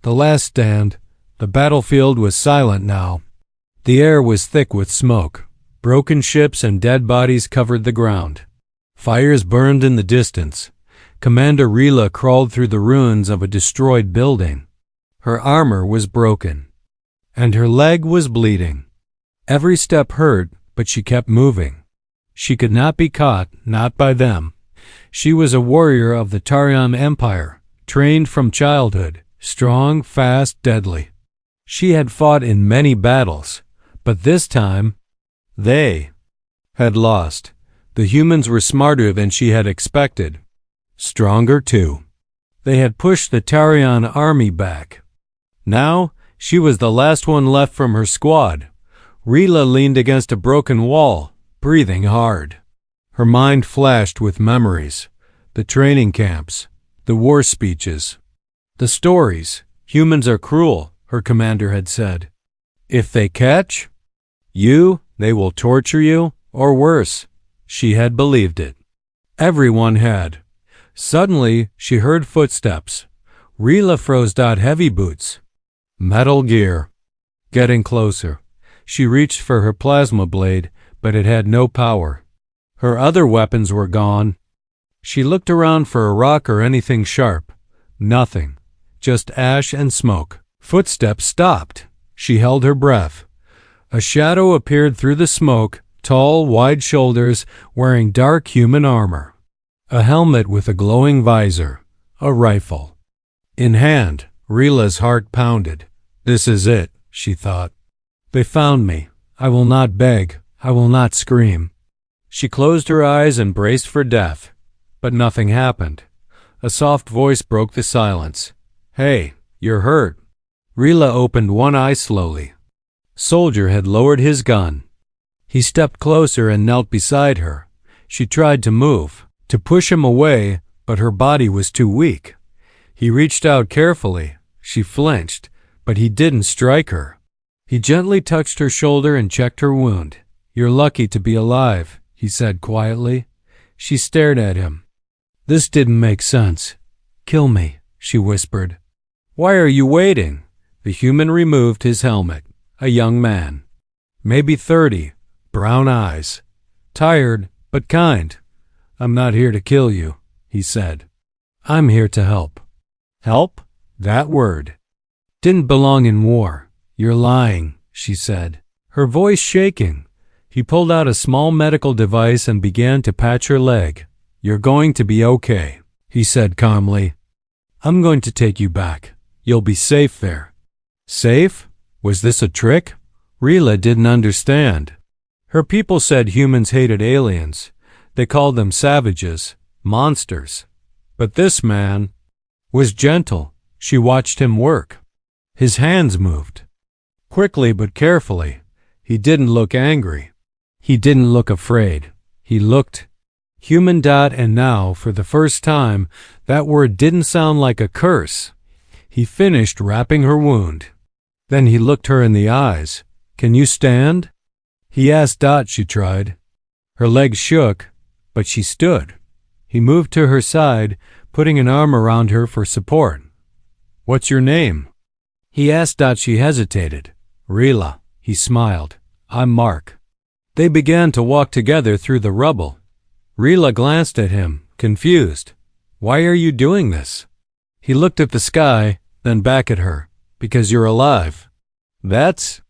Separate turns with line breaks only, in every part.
The last stand. The battlefield was silent now. The air was thick with smoke. Broken ships and dead bodies covered the ground. Fires burned in the distance. Commander Rila crawled through the ruins of a destroyed building. Her armor was broken, and her leg was bleeding. Every step hurt, but she kept moving. She could not be caught, not by them. She was a warrior of the Tarian Empire, trained from childhood, strong, fast, deadly. She had fought in many battles, but this time, they had lost. The humans were smarter than she had expected. Stronger, too. They had pushed the Tarian army back. Now, she was the last one left from her squad. Rila leaned against a broken wall, breathing hard. Her mind flashed with memories. The training camps, the war speeches, the stories. Humans are cruel, her commander had said. If they catch you, they will torture you, or worse. She had believed it. Everyone had. Suddenly, she heard footsteps. Rila froze. Heavy boots. Metal gear. Getting closer. She reached for her plasma blade, but it had no power. Her other weapons were gone. She looked around for a rock or anything sharp. Nothing. Just ash and smoke. Footsteps stopped. She held her breath. A shadow appeared through the smoke, tall, wide shoulders, wearing dark human armor. A helmet with a glowing visor. A rifle. In hand, Rila's heart pounded. This is it, she thought. They found me. I will not beg. I will not scream. She closed her eyes and braced for death. But nothing happened. A soft voice broke the silence. Hey, you're hurt. Rila opened one eye slowly. Soldier had lowered his gun. He stepped closer and knelt beside her. She tried to move, to push him away, but her body was too weak. He reached out carefully. She flinched, but he didn't strike her. He gently touched her shoulder and checked her wound. You're lucky to be alive, he said quietly. She stared at him. This didn't make sense. Kill me, she whispered. Why are you waiting? The human removed his helmet. A young man. Maybe 30. Brown eyes. Tired, but kind. I'm not here to kill you, he said. I'm here to help. Help? That word didn't belong in war. You're lying, she said, her voice shaking. He pulled out a small medical device and began to patch her leg. You're going to be okay, he said calmly. I'm going to take you back. You'll be safe there. Safe? Was this a trick? Rila didn't understand. Her people said humans hated aliens. They called them savages, monsters. But this man was gentle. She watched him work. His hands moved. Quickly but carefully. He didn't look angry. He didn't look afraid. He looked human. And now, for the first time, that word didn't sound like a curse. He finished wrapping her wound. Then he looked her in the eyes. Can you stand? He asked. She tried. Her legs shook, but she stood. He moved to her side, putting an arm around her for support. What's your name? He asked. She hesitated. Rila, he smiled. I'm Mark. They began to walk together through the rubble. Rila glanced at him, confused. Why are you doing this? He looked at the sky, then back at her. Because you're alive. That's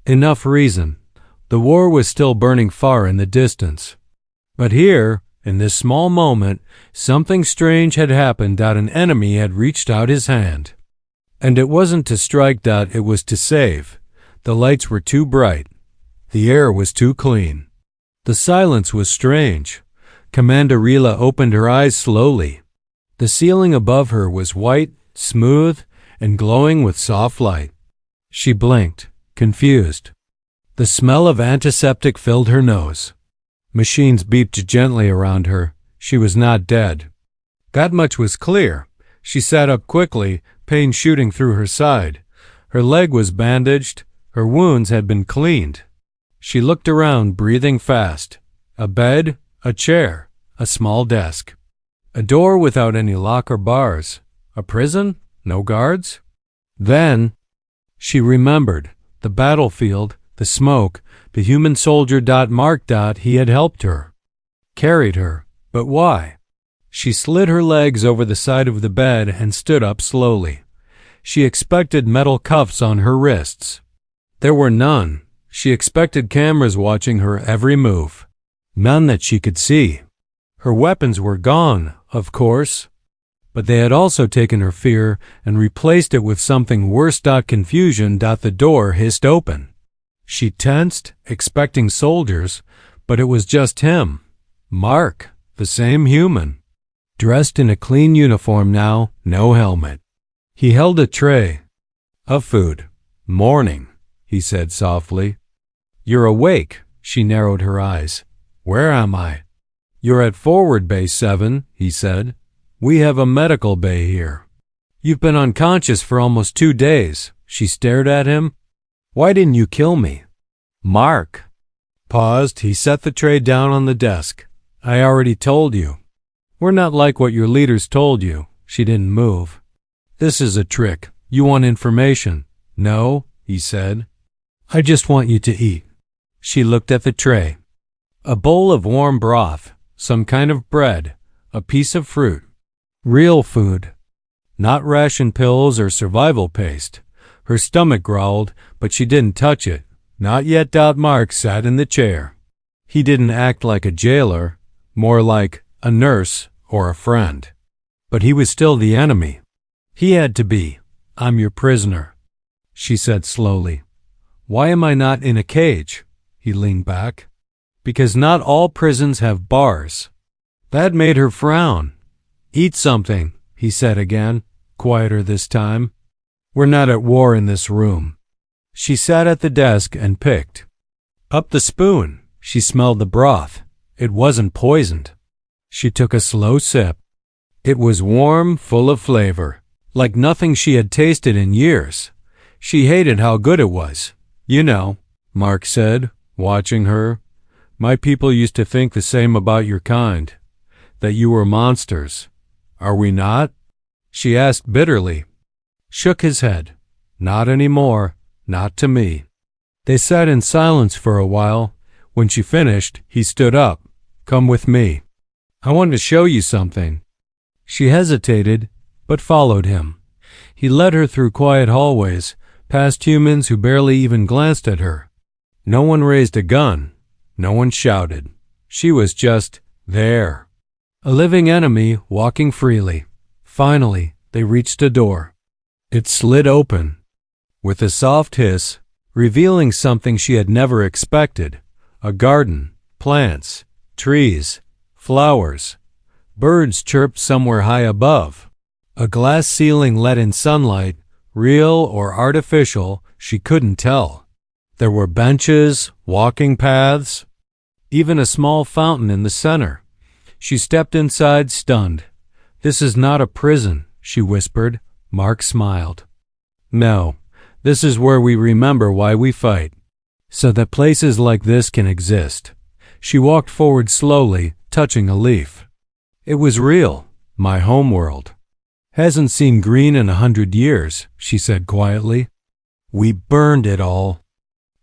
enough reason. The war was still burning far in the distance. But here, in this small moment, something strange had happened. An enemy had reached out his hand. And it wasn't to strike. It was to save. The lights were too bright. The air was too clean. The silence was strange. Commander Rila opened her eyes slowly. The ceiling above her was white, smooth, and glowing with soft light. She blinked, confused. The smell of antiseptic filled her nose. Machines beeped gently around her. She was not dead. That much was clear. She sat up quickly, pain shooting through her side. Her leg was bandaged. Her wounds had been cleaned. She looked around, breathing fast. A bed, a chair, a small desk. A door without any lock or bars. A prison? No guards? Then she remembered the battlefield, the smoke, the human soldier. Mark. He had helped her, carried her, but why? She slid her legs over the side of the bed and stood up slowly. She expected metal cuffs on her wrists. There were none. She expected cameras watching her every move. None that she could see. Her weapons were gone, of course, but they had also taken her fear and replaced it with something worse. Confusion. The door hissed open. She tensed, expecting soldiers, but it was just him, Mark, the same human, dressed in a clean uniform now, no helmet. He held a tray of food. "Morning," he said softly. "You're awake." She narrowed her eyes. "Where am I?" "You're at Forward Base 7, he said. "We have a medical bay here." "You've been unconscious for almost 2 days." She stared at him. "Why didn't you kill me?" Mark paused. He set the tray down on the desk. "I already told you. We're not like what your leaders told you." She didn't move. "This is a trick. You want information." "No," he said. "I just want you to eat." She looked at the tray. A bowl of warm broth, some kind of bread, a piece of fruit. Real food. Not ration pills or survival paste. Her stomach growled, but she didn't touch it. Not yet. Mark sat in the chair. He didn't act like a jailer, more like a nurse or a friend. But he was still the enemy. He had to be. "I'm your prisoner," she said slowly. "Why am I not in a cage?" He leaned back. "Because not all prisons have bars." That made her frown. "Eat something," he said again, quieter this time. "We're not at war in this room." She sat at the desk and picked up the spoon. She smelled the broth. It wasn't poisoned. She took a slow sip. It was warm, full of flavor, like nothing she had tasted in years. She hated how good it was. "You know," Mark said, watching her, "my people used to think the same about your kind, that you were monsters. Are we not?" She asked bitterly. Shook his head. "Not anymore. Not to me." They sat in silence for a while. When she finished, he stood up. "Come with me. I want to show you something." She hesitated, but followed him. He led her through quiet hallways, past humans who barely even glanced at her. No one raised a gun. No one shouted. She was just there. A living enemy walking freely. Finally, they reached a door. It slid open with a soft hiss, revealing something she had never expected. A garden, plants, trees, flowers. Birds chirped somewhere high above. A glass ceiling let in sunlight, real or artificial, she couldn't tell. There were benches, walking paths, even a small fountain in the center. She stepped inside, stunned. "This is not a prison," she whispered. Mark smiled. "No, this is where we remember why we fight, so that places like this can exist." She walked forward slowly, touching a leaf. "It was real, my homeworld. Hasn't seen green in 100 years, she said quietly. "We burned it all."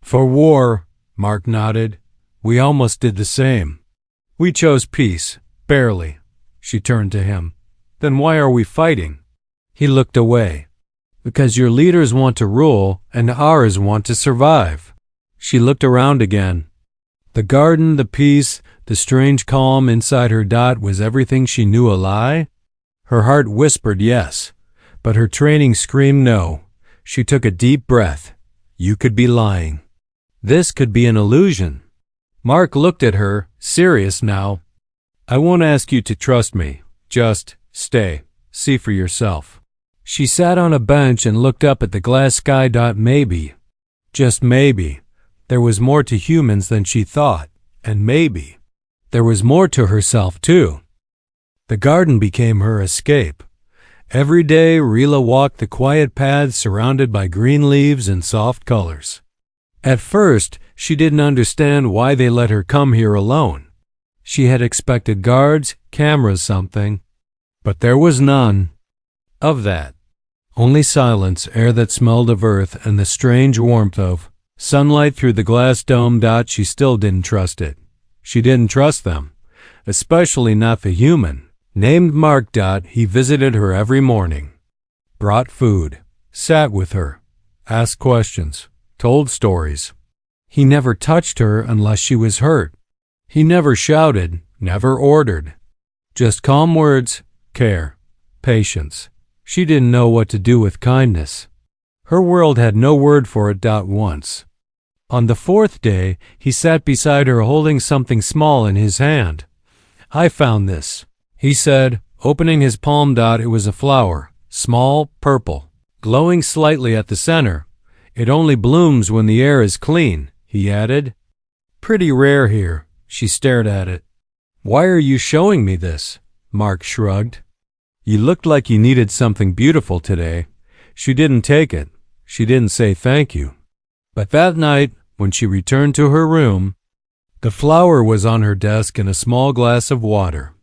"For war," Mark nodded. "We almost did the same. We chose peace, barely." She turned to him. "Then why are we fighting?" He looked away. "Because your leaders want to rule and ours want to survive." She looked around again. The garden, the peace, the strange calm inside her. Was everything she knew a lie? Her heart whispered yes, but her training screamed no. She took a deep breath. You could be lying. This could be an illusion. Mark looked at her, serious now. "I won't ask you to trust me. Just stay. See for yourself." She sat on a bench and looked up at the glass sky. Maybe, just maybe, there was more to humans than she thought, and maybe there was more to herself too. The garden became her escape. Every day Rila walked the quiet paths surrounded by green leaves and soft colors. At first, she didn't understand why they let her come here alone. She had expected guards, cameras, something. But there was none of that. Only silence, air that smelled of earth, and the strange warmth of sunlight through the glass dome. She still didn't trust it. She didn't trust them, especially not the human named Mark. He visited her every morning, brought food, sat with her, asked questions, told stories. He never touched her unless she was hurt. He never shouted, never ordered. Just calm words, care, patience. She didn't know what to do with kindness. Her world had no word for it. Once, on the fourth day, he sat beside her holding something small in his hand. "I found this," he said, opening his palm. It was a flower, small, purple, glowing slightly at the center. "It only blooms when the air is clean," he added. "Pretty rare here." She stared at it. "Why are you showing me this?" Mark shrugged. "You looked like you needed something beautiful today." She didn't take it. She didn't say thank you. But that night, when she returned to her room, the flower was on her desk in a small glass of water.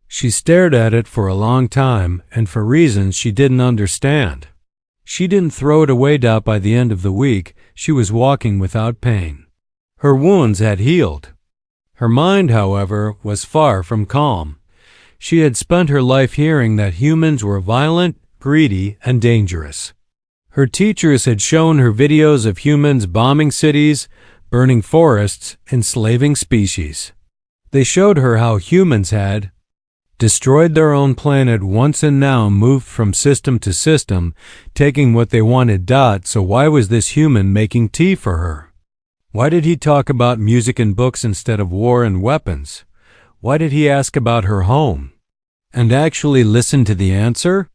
She stared at it for a long time, and for reasons she didn't understand. She didn't throw it away. By the end of the week, she was walking without pain. Her wounds had healed. Her mind, however, was far from calm. She had spent her life hearing that humans were violent, greedy, and dangerous. Her teachers had shown her videos of humans bombing cities, burning forests, enslaving species. They showed her how humans had destroyed their own planet once and now moved from system to system, taking what they wanted. So why was this human making tea for her? Why did he talk about music and books instead of war and weapons? Why did he ask about her home? And actually listen to the answer?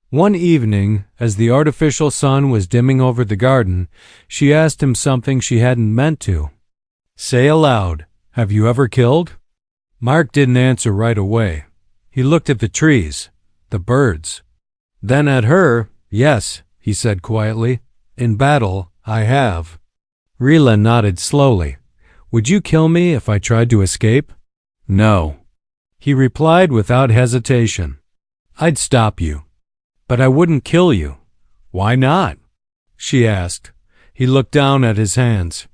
One evening, as the artificial sun was dimming over the garden, she asked him something she hadn't meant to say aloud. "Have you ever killed?" Mark didn't answer right away. He looked at the trees, the birds. Then at her. "Yes," he said quietly. "In battle, I have." Rila nodded slowly. "Would you kill me if I tried to escape?" "No," he replied without hesitation. "I'd stop you, but I wouldn't kill you." "Why not?" she asked. He looked down at his hands.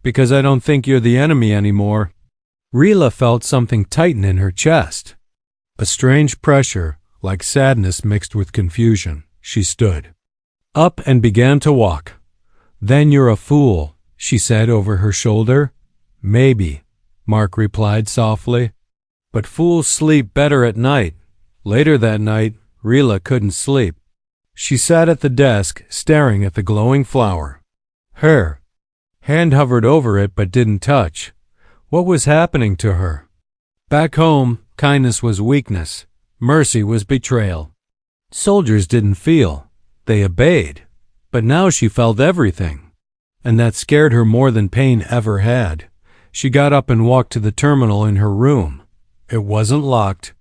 "Because I don't think you're the enemy anymore." Rila felt something tighten in her chest. A strange pressure, like sadness mixed with confusion. She stood up and began to walk. "Then you're a fool," she said over her shoulder. "Maybe," Mark replied softly. "But fools sleep better at night." Later that night, Rila couldn't sleep. She sat at the desk, staring at the glowing flower. Her hand hovered over it but didn't touch. What was happening to her? Back home, kindness was weakness. Mercy was betrayal. Soldiers didn't feel. They obeyed. But now she felt everything. And that scared her more than pain ever had. She got up and walked to the terminal in her room. It wasn't locked.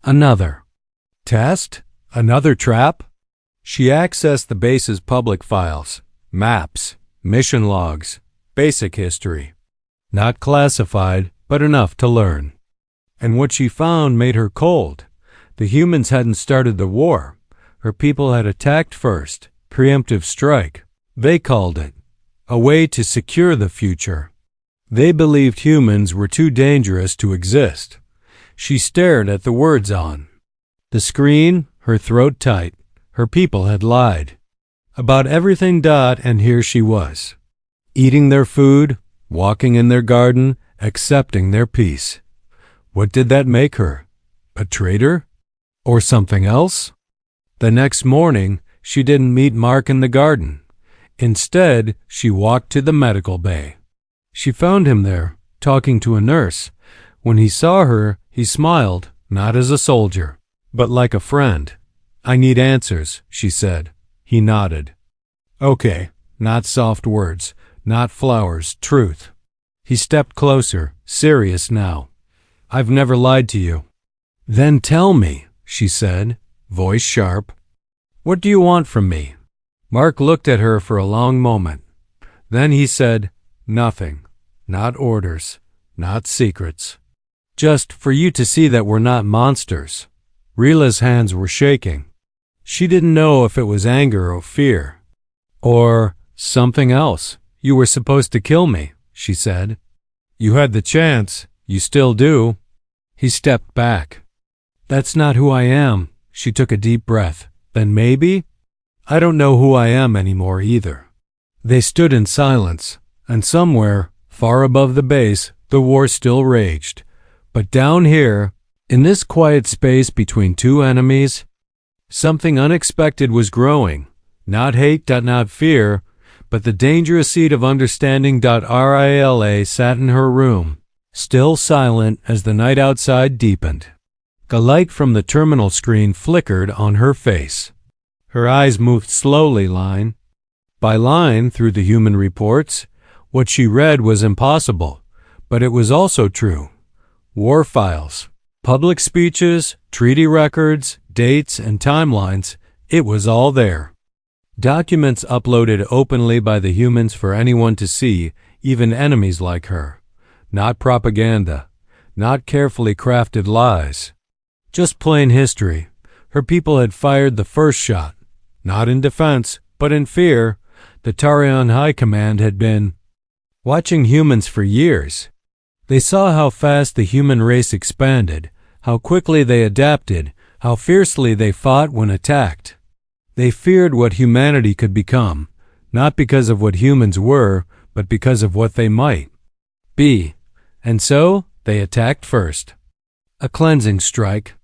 Another test? Another trap? She accessed the base's public files, maps, mission logs, basic history. Not classified, but enough to learn. And what she found made her cold. The humans hadn't started the war. Her people had attacked first. Preemptive strike. They called it. A way to secure the future. They believed humans were too dangerous to exist. She stared at the words on the screen, her throat tight. Her people had lied about everything. And here she was, eating their food, walking in their garden, accepting their peace. What did that make her? A traitor? Or something else? The next morning, she didn't meet Mark in the garden. Instead, she walked to the medical bay. She found him there, talking to a nurse. When he saw her, he smiled, not as a soldier, but like a friend. "I need answers," she said. He nodded. "Okay, not soft words, not flowers, truth." He stepped closer, serious now. "I've never lied to you." "Then tell me," she said, voice sharp. "What do you want from me?" Mark looked at her for a long moment. Then he said, "Nothing. Not orders. Not secrets. Just for you to see that we're not monsters." Rila's hands were shaking. She didn't know if it was anger or fear. Or something else. You were supposed to kill me, she said. You had the chance. You still do. He stepped back. That's not who I am. She took a deep breath. Then maybe? I don't know who I am anymore either. They stood in silence, and somewhere, far above the base, the war still raged. But down here, in this quiet space between two enemies, something unexpected was growing. Not hate, not fear, but the dangerous seed of understanding. Rila sat in her room, still silent as the night outside deepened. The light from the terminal screen flickered on her face. Her eyes moved slowly line by line through the human reports. What she read was impossible, but it was also true. War files, public speeches, treaty records, dates, and timelines, it was all there. Documents uploaded openly by the humans for anyone to see, even enemies like her. Not propaganda, not carefully crafted lies. Just plain history. Her people had fired the first shot, not in defense, but in fear. The Tarion High Command had been watching humans for years. They saw how fast the human race expanded, how quickly they adapted, how fiercely they fought when attacked. They feared what humanity could become, not because of what humans were, but because of what they might be. And so, they attacked first. A cleansing strike.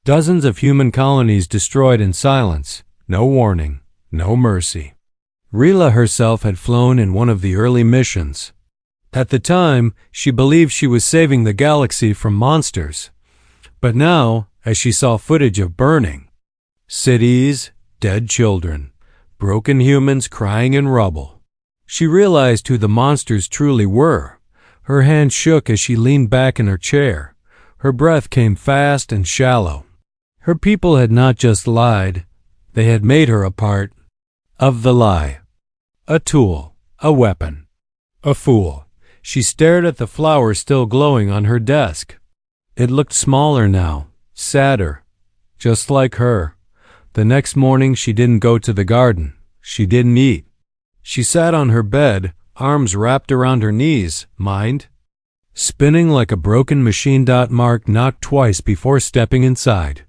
Dozens of human colonies destroyed in silence. No warning, no mercy. Rila herself had flown in one of the early missions. At the time, she believed she was saving the galaxy from monsters. But now, as she saw footage of burning cities, dead children, broken humans crying in rubble, she realized who the monsters truly were. Her hand shook as she leaned back in her chair. Her breath came fast and shallow. Her people had not just lied, they had made her a part of the lie. A tool, a weapon, a fool. She stared at the flower still glowing on her desk. It looked smaller now, sadder, just like her. The next morning she didn't go to the garden. She didn't eat. She sat on her bed, arms wrapped around her knees, mind spinning like a broken machine. Mark knocked twice before stepping inside.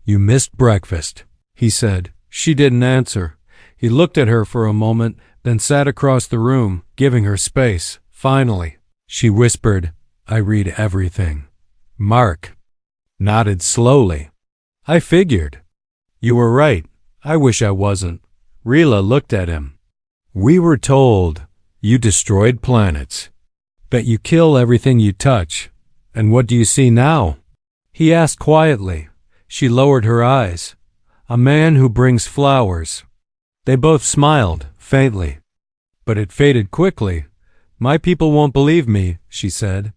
You missed breakfast, he said. She didn't answer. He looked at her for a moment, then sat across the room, giving her space. Finally, she whispered, I read everything. Mark nodded slowly. I figured. You were right. I wish I wasn't. Rila looked at him. We were told you destroyed planets, that you kill everything you touch. And what do you see now? He asked quietly. She lowered her eyes. A man who brings flowers. They both smiled, faintly. But it faded quickly. My people won't believe me, she said.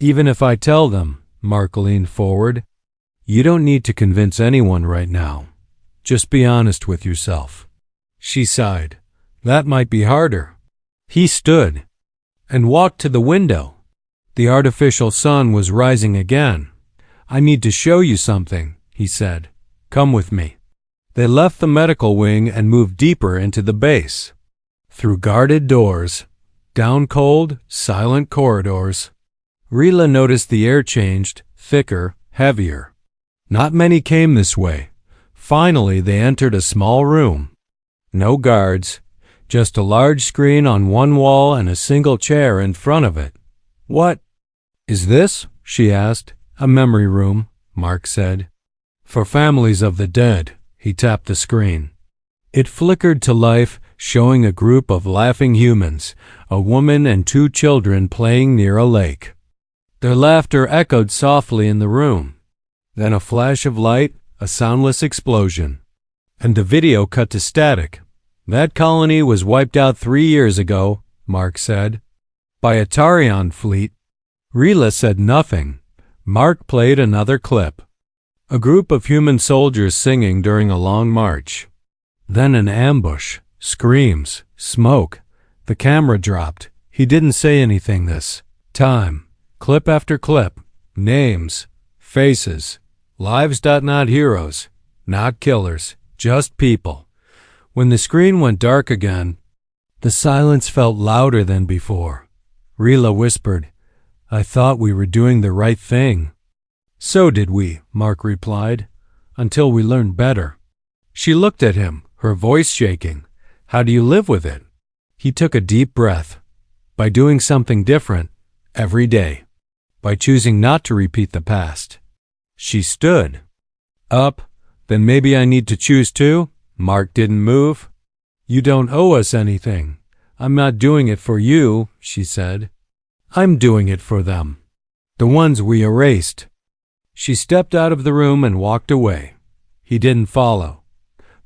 Even if I tell them, Mark leaned forward. You don't need to convince anyone right now. Just be honest with yourself. She sighed. That might be harder. He stood and walked to the window. The artificial sun was rising again. I need to show you something, he said. Come with me. They left the medical wing and moved deeper into the base. Through guarded doors, down cold, silent corridors. Rila noticed the air changed, thicker, heavier. Not many came this way. Finally, they entered a small room. No guards, just a large screen on one wall and a single chair in front of it. What is this? She asked. A memory room, Mark said. For families of the dead. He tapped the screen. It flickered to life, showing a group of laughing humans, a woman and two children playing near a lake. Their laughter echoed softly in the room. Then a flash of light, a soundless explosion. And the video cut to static. That colony was wiped out 3 years ago, Mark said. By a Tarion fleet. Rila said nothing. Mark played another clip. A group of human soldiers singing during a long march. Then an ambush, screams, smoke. The camera dropped. He didn't say anything this time. Clip after clip. Names, faces, lives. Not heroes, not killers. Just people. When the screen went dark again, the silence felt louder than before. Rila whispered, "I thought we were doing the right thing." "So did we," Mark replied, "until we learned better." She looked at him, her voice shaking. "How do you live with it?" He took a deep breath. "By doing something different every day. By choosing not to repeat the past." She stood up. "Then maybe I need to choose too?" Mark didn't move. "You don't owe us anything. I'm not doing it for you," she said. "I'm doing it for them. The ones we erased." She stepped out of the room and walked away. He didn't follow.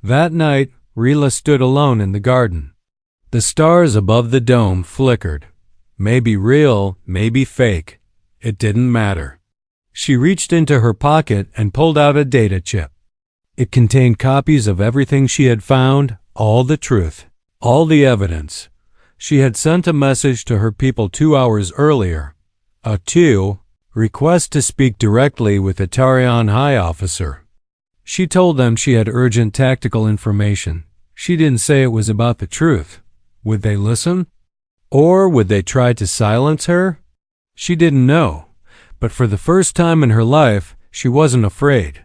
That night, Rila stood alone in the garden. The stars above the dome flickered. Maybe real, maybe fake. It didn't matter. She reached into her pocket and pulled out a data chip. It contained copies of everything she had found, all the truth, all the evidence. She had sent a message to her people 2 hours earlier. A 2 request to speak directly with the Tarion High Officer. She told them she had urgent tactical information. She didn't say it was about the truth. Would they listen? Or would they try to silence her? She didn't know. But for the first time in her life, she wasn't afraid.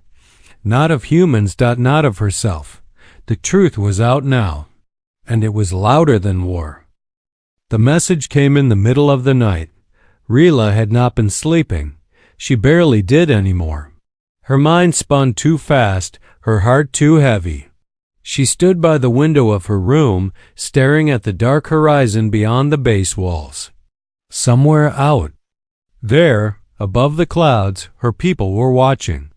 Not of humans, not of herself. The truth was out now. And it was louder than war. The message came in the middle of the night. Rila had not been sleeping. She barely did anymore. Her mind spun too fast, her heart too heavy. She stood by the window of her room, staring at the dark horizon beyond the base walls. Somewhere out there, above the clouds, her people were watching.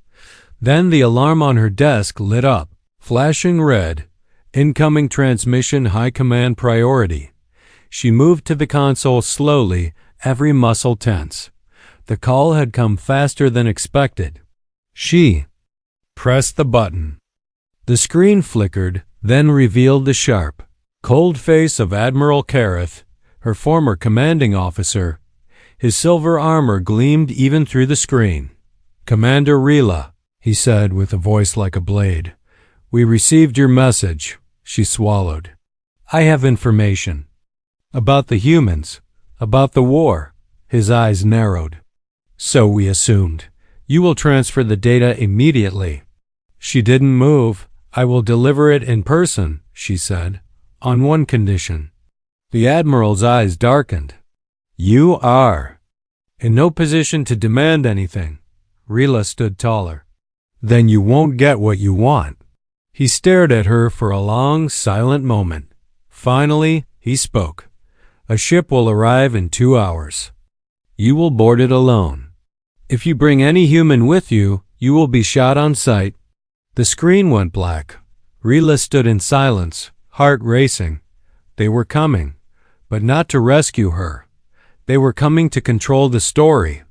Then the alarm on her desk lit up, flashing red. Incoming transmission, high command priority. She moved to the console slowly, every muscle tense. The call had come faster than expected. She pressed the button. The screen flickered, then revealed the sharp, cold face of Admiral Kareth, her former commanding officer. His silver armor gleamed even through the screen. "Commander Rila," he said with a voice like a blade. "We received your message." She swallowed. "I have information. About the humans. About the war." His eyes narrowed. "So we assumed. You will transfer the data immediately." She didn't move. "I will deliver it in person," she said, "on one condition." The Admiral's eyes darkened. "You are in no position to demand anything." Rila stood taller. "Then you won't get what you want." He stared at her for a long, silent moment. Finally, he spoke. "A ship will arrive in 2 hours. You will board it alone. If you bring any human with you, you will be shot on sight." The screen went black. Rila stood in silence, heart racing. They were coming, but not to rescue her. They were coming to control the story,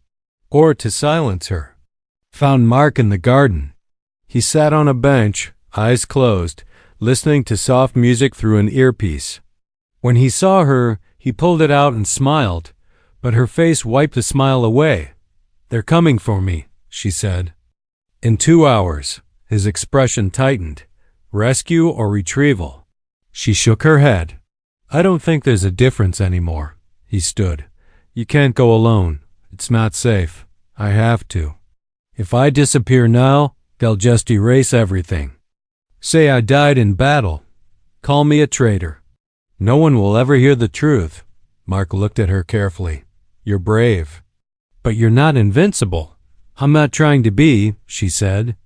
or to silence her. Found Mark in the garden. He sat on a bench, eyes closed, listening to soft music through an earpiece. When he saw her, he pulled it out and smiled, but her face wiped the smile away. "They're coming for me," she said. "In 2 hours." His expression tightened. "Rescue or retrieval?" She shook her head. "I don't think there's a difference anymore." He stood. "You can't go alone. It's not safe. I have to. If I disappear now, they'll just erase everything. Say I died in battle. Call me a traitor. No one will ever hear the truth." Mark looked at her carefully. "You're brave. But you're not invincible." "I'm not trying to be," she said.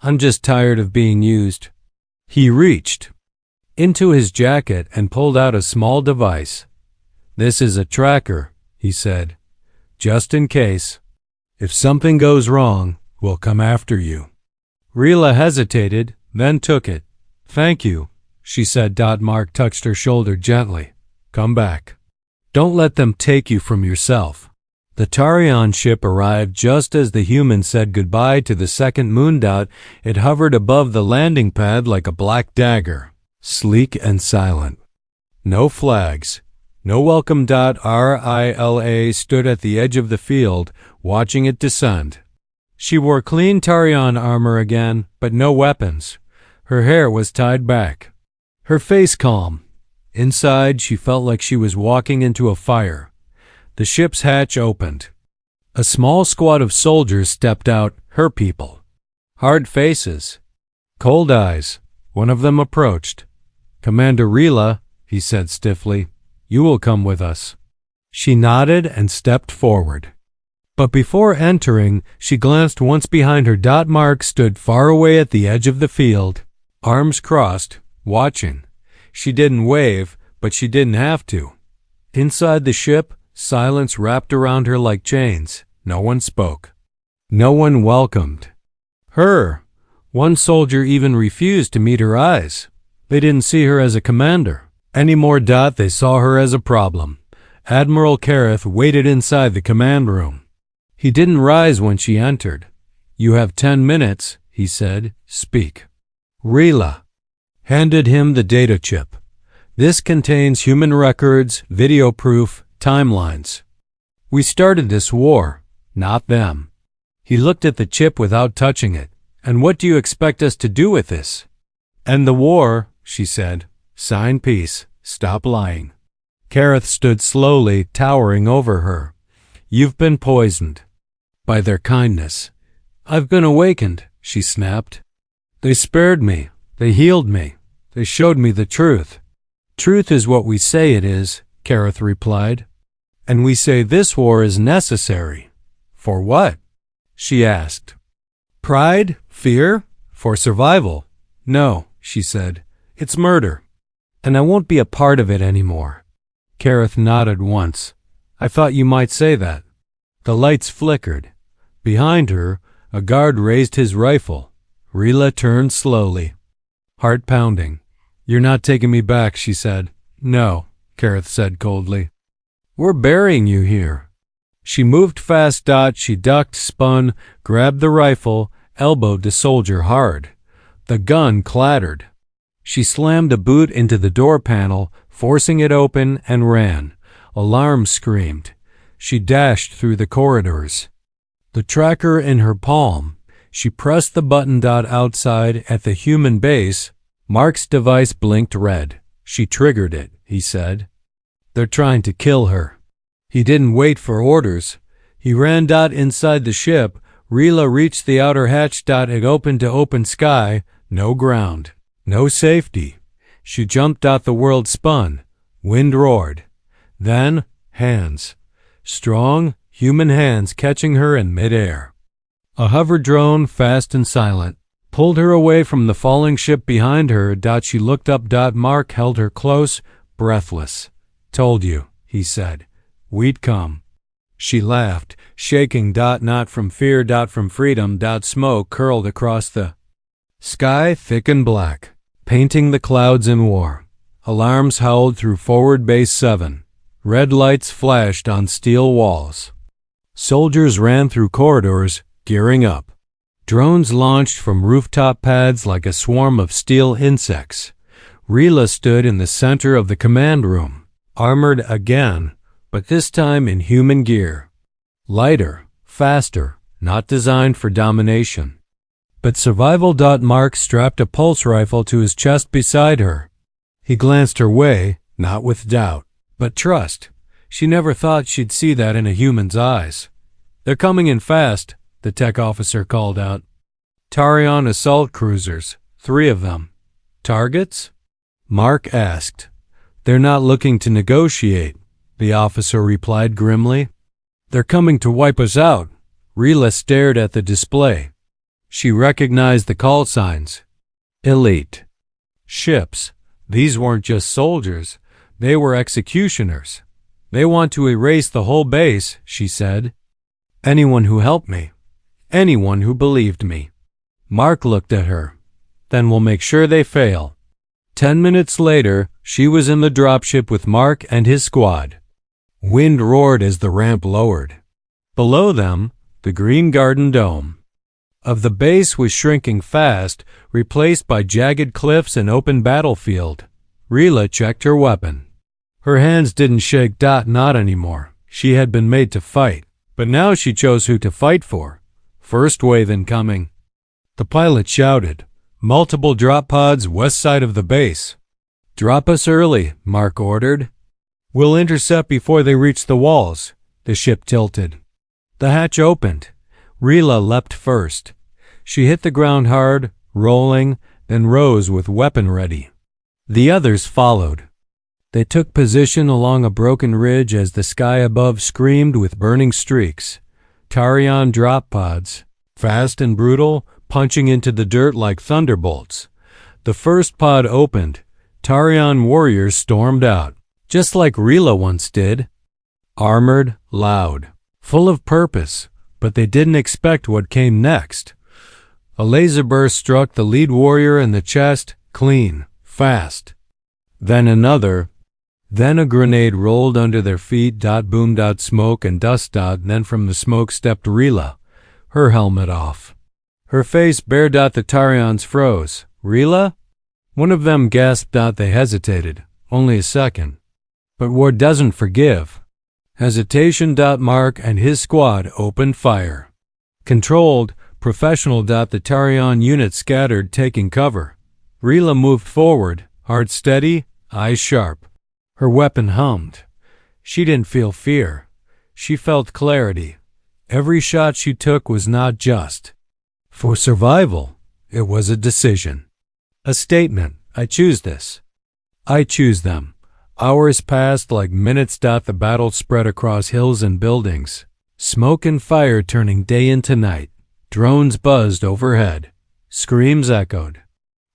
"I'm just tired of being used." He reached into his jacket and pulled out a small device. "This is a tracker," he said. "Just in case. If something goes wrong, we'll come after you." Rila hesitated, then took it. "Thank you," she said. Mark touched her shoulder gently. "Come back. Don't let them take you from yourself." The Tarion ship arrived just as the humans said goodbye to the second moon. It hovered above the landing pad like a black dagger, sleek and silent. No flags, no welcome. Rila stood at the edge of the field, watching it descend. She wore clean Tarion armor again, but no weapons. Her hair was tied back. Her face calm. Inside, she felt like she was walking into a fire. The ship's hatch opened. A small squad of soldiers stepped out, her people. Hard faces. Cold eyes. One of them approached. "Commander Rila," he said stiffly, "you will come with us." She nodded and stepped forward. But before entering, she glanced once behind her. Mark stood far away at the edge of the field, arms crossed, watching. She didn't wave, but she didn't have to. Inside the ship, silence wrapped around her like chains. No one spoke. No one welcomed her. One soldier even refused to meet her eyes. They didn't see her as a commander anymore. They saw her as a problem. Admiral Kareth waited inside the command room. He didn't rise when she entered. "You have 10 minutes, he said. "Speak." Rila handed him the data chip. "This contains human records, video proof, timelines. We started this war, not them." He looked at the chip without touching it. "And what do you expect us to do with this?" "End the war," she said. "Sign peace. Stop lying." Kareth stood slowly, towering over her. "You've been poisoned by their kindness." "I've been awakened," she snapped. "They spared me. They healed me. They showed me the truth." "Truth is what we say it is," Kareth replied. "And we say this war is necessary." "For what?" she asked. "Pride? Fear? For survival." "No," she said. "It's murder. And I won't be a part of it anymore." Kareth nodded once. "I thought you might say that." The lights flickered. Behind her, a guard raised his rifle. Rila turned slowly, heart pounding. "You're not taking me back," she said. "No," Kareth said coldly. "We're burying you here." She moved fast. She ducked, spun, grabbed the rifle, elbowed the soldier hard. The gun clattered. She slammed a boot into the door panel, forcing it open, and ran. Alarm screamed. She dashed through the corridors. The tracker in her palm. She pressed the button. Outside at the human base, Mark's device blinked red. She triggered it, he said. "They're trying to kill her." He didn't wait for orders. He ran. Inside the ship, Rila reached the outer hatch. It opened to open sky, no ground, no safety. She jumped. The world spun. Wind roared. Then, hands. Strong, human hands catching her in midair. A hover drone, fast and silent, pulled her away from the falling ship behind her. She looked up. Mark held her close, breathless. "Told you," he said. "We'd come." She laughed, shaking. Not from fear. From freedom. Smoke curled across the sky, thick and black, painting the clouds in war. Alarms howled through Forward Base 7. Red lights flashed on steel walls. Soldiers ran through corridors, gearing up. Drones launched from rooftop pads like a swarm of steel insects. Rila stood in the center of the command room, armored again, but this time in human gear. Lighter, faster, not designed for domination, but survival. Mark strapped a pulse rifle to his chest beside her. He glanced her way, not with doubt, but trust. She never thought she'd see that in a human's eyes. "They're coming in fast," the tech officer called out. "Tarion assault cruisers, 3 of them." "Targets?" Mark asked. "They're not looking to negotiate," the officer replied grimly. "They're coming to wipe us out." Rila stared at the display. She recognized the call signs. Elite ships. These weren't just soldiers. They were executioners. "They want to erase the whole base," she said. "Anyone who helped me. Anyone who believed me." Mark looked at her. "Then we'll make sure they fail." 10 minutes later, she was in the dropship with Mark and his squad. Wind roared as the ramp lowered. Below them, the green garden dome of the base was shrinking fast, replaced by jagged cliffs and open battlefield. Rila checked her weapon. Her hands didn't shake. Not anymore. She had been made to fight, but now she chose who to fight for. First wave incoming. The pilot shouted. Multiple drop pods west side of the base. Drop us early, Mark ordered. We'll intercept before they reach the walls. The ship tilted. The hatch opened. Rila leapt first. She hit the ground hard, rolling, then rose with weapon ready. The others followed. They took position along a broken ridge as the sky above screamed with burning streaks. Tarion drop pods, fast and brutal, punching into the dirt like thunderbolts. The first pod opened. Tarion warriors stormed out, just like Rila once did. Armored, loud, full of purpose, but they didn't expect what came next. A laser burst struck the lead warrior in the chest, clean, fast. Then another. Then a grenade rolled under their feet. Boom. Smoke and dust. Then from the smoke stepped Rila, her helmet off. Her face bare. The Tarions froze. Rila? One of them gasped. They hesitated. Only a second. But war doesn't forgive. Hesitation. Mark and his squad opened fire. Controlled, professional. The Tarion unit scattered, taking cover. Rila moved forward, heart steady, eyes sharp. Her weapon hummed. She didn't feel fear. She felt clarity. Every shot she took was not just for survival. It was a decision. A statement. I choose this. I choose them. Hours passed like minutes. The battle spread across hills and buildings. Smoke and fire turning day into night. Drones buzzed overhead. Screams echoed.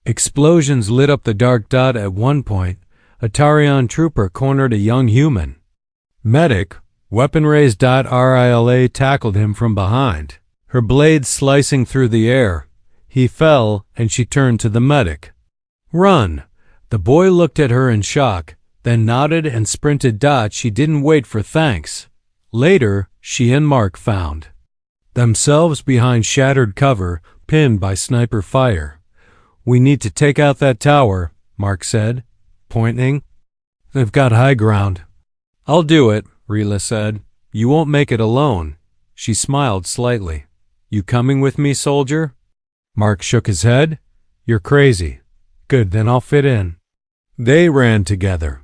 Explosions lit up the dark. At one point, a Tarion trooper cornered a young human. Medic, weapon raised. Rila tackled him from behind, her blade slicing through the air. He fell, and she turned to the medic. Run! The boy looked at her in shock, then nodded and sprinted. She didn't wait for thanks. Later, she and Mark found themselves behind shattered cover, pinned by sniper fire. We need to take out that tower, Mark said, pointing. They've got high ground. I'll do it, Rila said. You won't make it alone. She smiled slightly. You coming with me, soldier? Mark shook his head. You're crazy. Good, then I'll fit in. They ran together.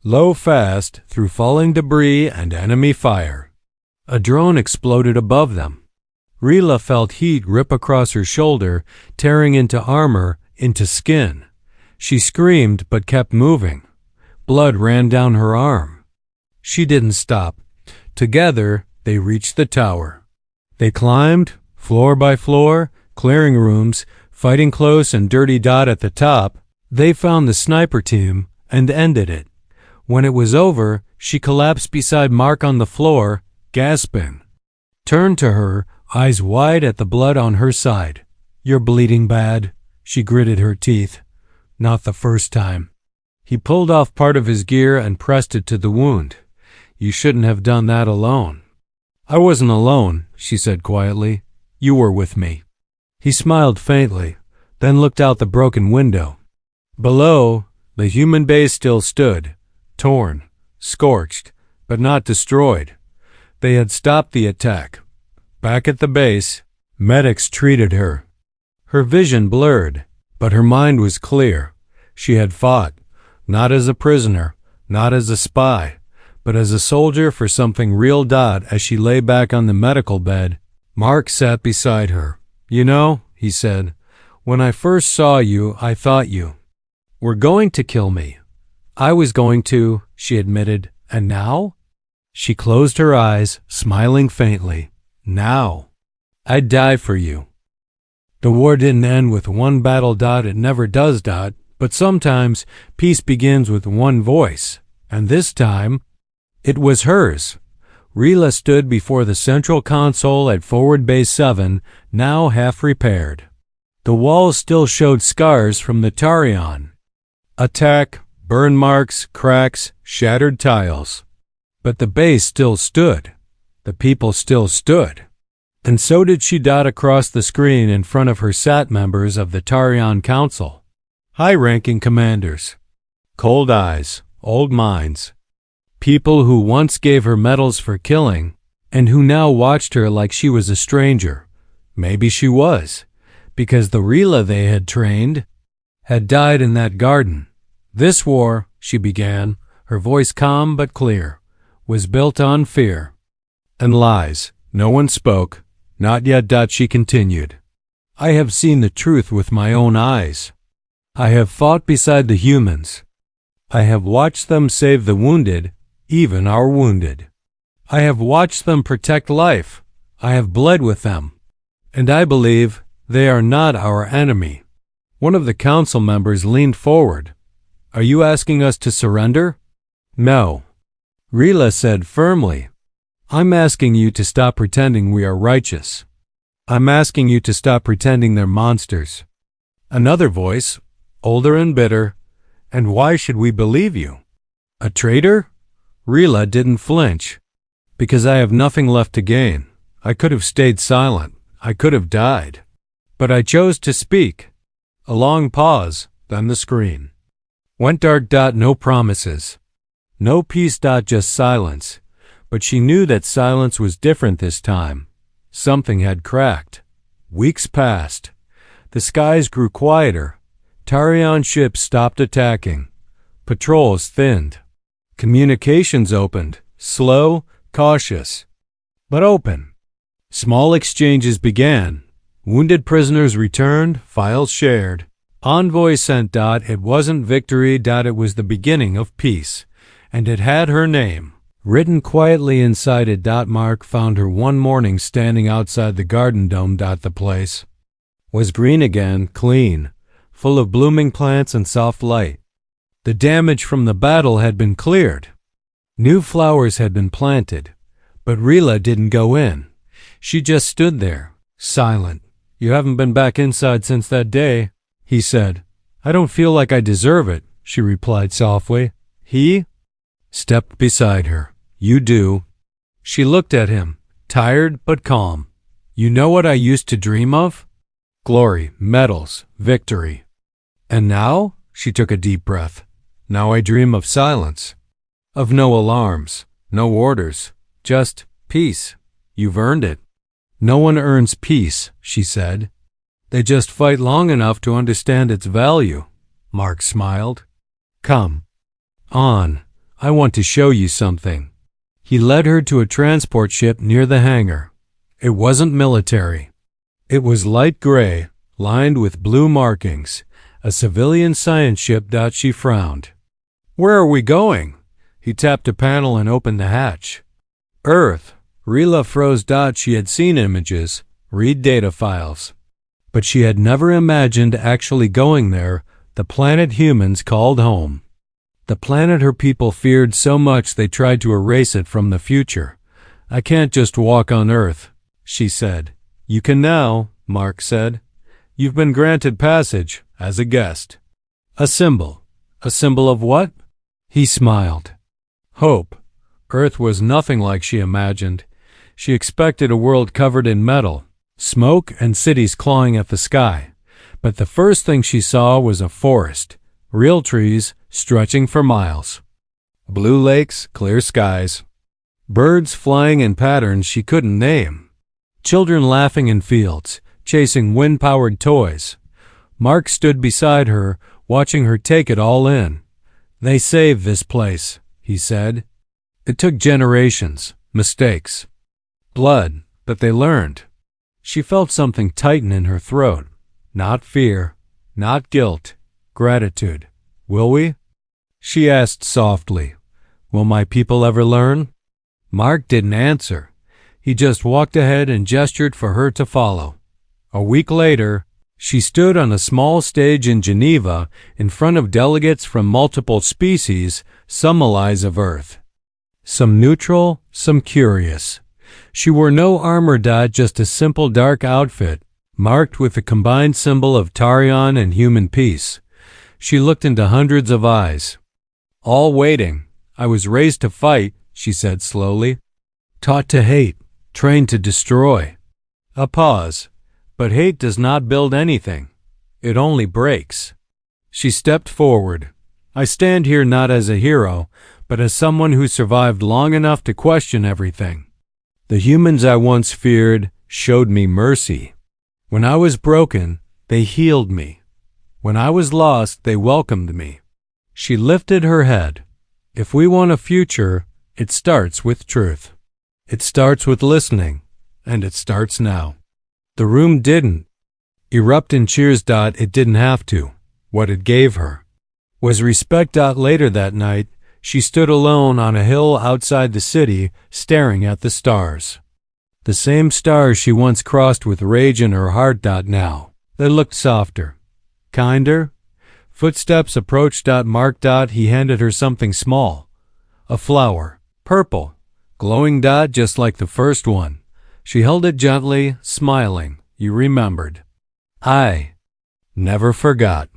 Low fast, through falling debris and enemy fire. A drone exploded above them. Rila felt heat rip across her shoulder, tearing into armor, into skin. She screamed but kept moving. Blood ran down her arm. She didn't stop. Together, they reached the tower. They climbed, floor by floor, clearing rooms, fighting close and dirty. At the top, they found the sniper team and ended it. When it was over, she collapsed beside Mark on the floor, gasping. Turned to her, eyes wide at the blood on her side. You're bleeding bad, she gritted her teeth. Not the first time. He pulled off part of his gear and pressed it to the wound. You shouldn't have done that alone. I wasn't alone, she said quietly. You were with me. He smiled faintly, then looked out the broken window. Below, the human base still stood, torn, scorched, but not destroyed. They had stopped the attack. Back at the base, medics treated her. Her vision blurred, but her mind was clear. She had fought, not as a prisoner, not as a spy, but as a soldier for something real. As she lay back on the medical bed, Mark sat beside her. You know, he said, when I first saw you, I thought you were going to kill me. I was going to, she admitted. And now? She closed her eyes, smiling faintly. Now. I'd die for you. The war didn't end with one battle. It never does. But sometimes peace begins with one voice. And this time, it was hers. Rila stood before the central console at Forward Base 7, now half repaired. The walls still showed scars from the Tarion. Attack, burn marks, cracks, shattered tiles. But the base still stood. The people still stood. And so did she. Across the screen in front of her sat members of the Tarion Council. High-ranking commanders. Cold eyes, old minds. People who once gave her medals for killing, and who now watched her like she was a stranger. Maybe she was. because the Rila they had trained had died in that garden. This war, she began, her voice calm but clear, was built on fear and lies. No one spoke. Not yet. She continued. I have seen the truth with my own eyes. I have fought beside the humans. I have watched them save the wounded, even our wounded. I have watched them protect life. I have bled with them. And I believe they are not our enemy. One of the council members leaned forward. Are you asking us to surrender? No. Rila said firmly. I'm asking you to stop pretending we are righteous. I'm asking you to stop pretending they're monsters. Another voice, older and bitter. And why should we believe you? A traitor? Rila didn't flinch. Because I have nothing left to gain. I could have stayed silent. I could have died. But I chose to speak. A long pause, then the screen. Went dark. No promises. No peace. Just silence. But she knew that silence was different this time. Something had cracked. Weeks passed. The skies grew quieter. Tarion ships stopped attacking. Patrols thinned. Communications opened. Slow, cautious, but open. Small exchanges began. Wounded prisoners returned, files shared. Envoys sent. It wasn't victory. It was the beginning of peace. And it had her name written quietly inside it. Mark found her one morning standing outside the garden dome. The place was green again, clean, full of blooming plants and soft light. The damage from the battle had been cleared. New flowers had been planted, but Rila didn't go in. She just stood there, silent. You haven't been back inside since that day, he said. I don't feel like I deserve it, she replied softly. He stepped beside her. You do. She looked at him, tired but calm. You know what I used to dream of? Glory, medals, victory. And now? She took a deep breath. Now I dream of silence. Of no alarms, no orders, just peace. You've earned it. No one earns peace, she said. They just fight long enough to understand its value. Mark smiled. Come on, I want to show you something. He led her to a transport ship near the hangar. It wasn't military. It was light gray, lined with blue markings, a civilian science ship. She frowned. Where are we going? He tapped a panel and opened the hatch. Earth. Rila froze. She had seen images, read data files. But she had never imagined actually going there, the planet humans called home. The planet her people feared so much they tried to erase it from the future. I can't just walk on Earth, she said. You can now, Mark said. You've been granted passage, as a guest. A symbol. A symbol of what? He smiled. Hope. Earth was nothing like she imagined. She expected a world covered in metal, smoke, and cities clawing at the sky. But the first thing she saw was a forest, real trees stretching for miles. Blue lakes, clear skies. Birds flying in patterns she couldn't name. Children laughing in fields, chasing wind-powered toys. Mark stood beside her, watching her take it all in. They saved this place, he said. It took generations, mistakes, blood, but they learned. She felt something tighten in her throat. Not fear, not guilt, gratitude. Will we? She asked softly. Will my people ever learn? Mark didn't answer. He just walked ahead and gestured for her to follow. A week later, she stood on a small stage in Geneva in front of delegates from multiple species, some allies of Earth. Some neutral, some curious. She wore no armor. Just a simple dark outfit, marked with the combined symbol of Tarion and human peace. She looked into hundreds of eyes. All waiting. I was raised to fight, she said slowly. Taught to hate, trained to destroy. A pause. But hate does not build anything. It only breaks. She stepped forward. I stand here not as a hero, but as someone who survived long enough to question everything. The humans I once feared showed me mercy. When I was broken, They healed me. When I was lost, they welcomed me. She lifted her head. If we want a future, it starts with truth. It starts with listening, and it starts now. The room didn't erupt in cheers. It didn't have to. What it gave her was respect. Later that night, she stood alone on a hill outside the city, staring at the stars. The same stars she once crossed with rage in her heart. Now, they looked softer, kinder. Footsteps approached. Mark. He handed her something small. A flower. Purple. Glowing. Just like the first one. She held it gently, smiling. You remembered. I never forgot.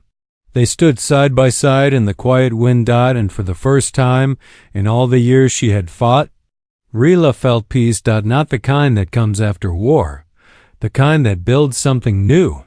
They stood side by side in the quiet wind. And for the first time in all the years she had fought, Rila felt peace. Not the kind that comes after war. The kind that builds something new.